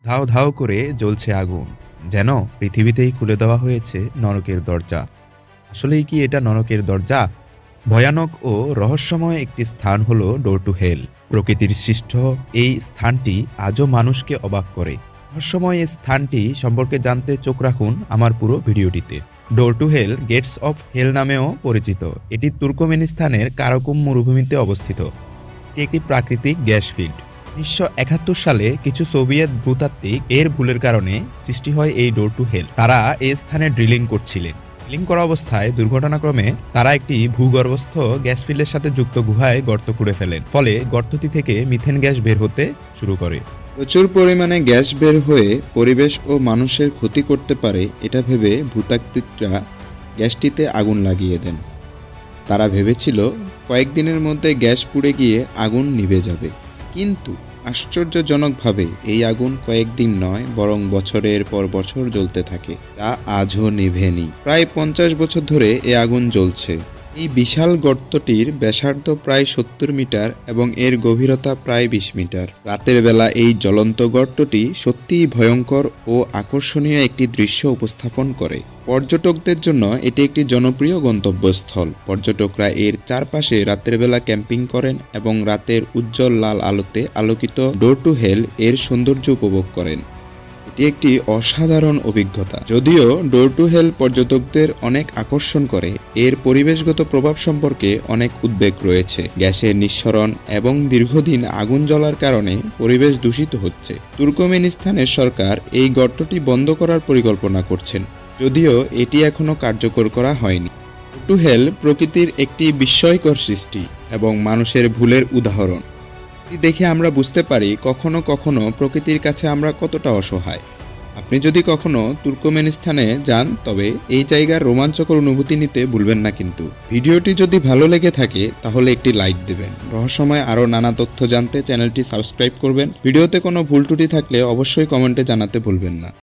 ধাও ধাও করে জ্বলছে আগুন, যেন পৃথিবীতেই খুলে দেওয়া হয়েছে নরকের দরজা। আসলেই কি এটা নরকের দরজা? ভয়ানক ও রহস্যময় একটি স্থান হলো ডোর টু হেল। প্রকৃতির সৃষ্ট এই স্থানটি আজও মানুষকে অবাক করে। রহস্যময় এই স্থানটি সম্পর্কে জানতে চোখ রাখুন আমার পুরো ভিডিওটিতে। Door to hell, gates of hell নামেও পরিচিত, এটি তুর্কমেনিস্তানের কারাকুম মরুভূমিতে অবস্থিত। এটি একটি প্রাকৃতিক গ্যাস ফিল্ড। 1971 সালে কিছু সোভিয়েত ভূতাত্ত্বিক এর ভুলের কারণে সৃষ্টি হয় এই ডোর টু হেল। তারা এই স্থানে ড্রিলিং করছিলেন। ড্রিলিং করা অবস্থায় দুর্ঘটনাক্রমে তারা একটি ভূগর্ভস্থ গ্যাস ফিল্ডের সাথে যুক্ত গুহায় গর্ত খুঁড়ে ফেলেন। ফলে গর্তটি থেকে মিথেন গ্যাস বের হতে শুরু করে। প্রচুর পরিমাণে গ্যাস বের হয়ে পরিবেশ ও মানুষের ক্ষতি করতে পারে এটা ভেবে ভূতাত্ত্বিকরা গ্যাসটিতে আগুন লাগিয়ে দেন। তারা ভেবেছিল কয়েকদিনের মধ্যে গ্যাস পুড়ে গিয়ে আগুন নিভে যাবে, কিন্তু আশ্চর্যজনকভাবে এই আগুন কয়েকদিন নয় বরং বছরের পর বছর জ্বলতে থাকে, যা আজও নিভেনি। প্রায় 50 বছর ধরে এ আগুন জ্বলছে। এই বিশাল গর্তটির ব্যাসার্ধ প্রায় 70 মিটার এবং এর গভীরতা প্রায় 20 মিটার। রাতের বেলা এই জ্বলন্ত গর্তটি সত্যিই ভয়ঙ্কর ও আকর্ষণীয় একটি দৃশ্য উপস্থাপন করে। পর্যটকদের জন্য এটি একটি জনপ্রিয় গন্তব্যস্থল। পর্যটকরা এর চারপাশে রাতের বেলা ক্যাম্পিং করেন এবং রাতের উজ্জ্বল লাল আলোতে আলোকিত ডোর টু হেল এর সৌন্দর্য উপভোগ করেন। এটি একটি অসাধারণ অভিজ্ঞতা। যদিও ডোর টু হেল পর্যটকদের অনেক আকর্ষণ করে, এর পরিবেশগত প্রভাব সম্পর্কে অনেক উদ্বেগ রয়েছে। গ্যাসের নিঃসরণ এবং দীর্ঘদিন আগুন জ্বলার কারণে পরিবেশ দূষিত হচ্ছে। তুর্কমেনিস্তানের সরকার এই গর্তটি বন্ধ করার পরিকল্পনা করছেন, যদিও এটি এখনও কার্যকর করা হয়নি। ডোর টু হেল প্রকৃতির একটি বিস্ময়কর সৃষ্টি এবং মানুষের ভুলের উদাহরণ। দেখে আমরা বুঝতে পারি কখনো কখনো প্রকৃতির কাছে আমরা কতটা অসহায়। আপনি যদি কখনো তুর্কমেনিস্তানে যান তবে এই জায়গার রোমাঞ্চকর অনুভূতি নিতে ভুলবেন না। কিন্তু ভিডিওটি যদি ভালো লেগে থাকে তাহলে একটি লাইক দেবেন। রহস্যময় আরও নানা তথ্য জানতে চ্যানেলটি সাবস্ক্রাইব করবেন। ভিডিওতে কোনো ভুল ত্রুটি থাকলে অবশ্যই কমেন্টে জানাতে ভুলবেন না।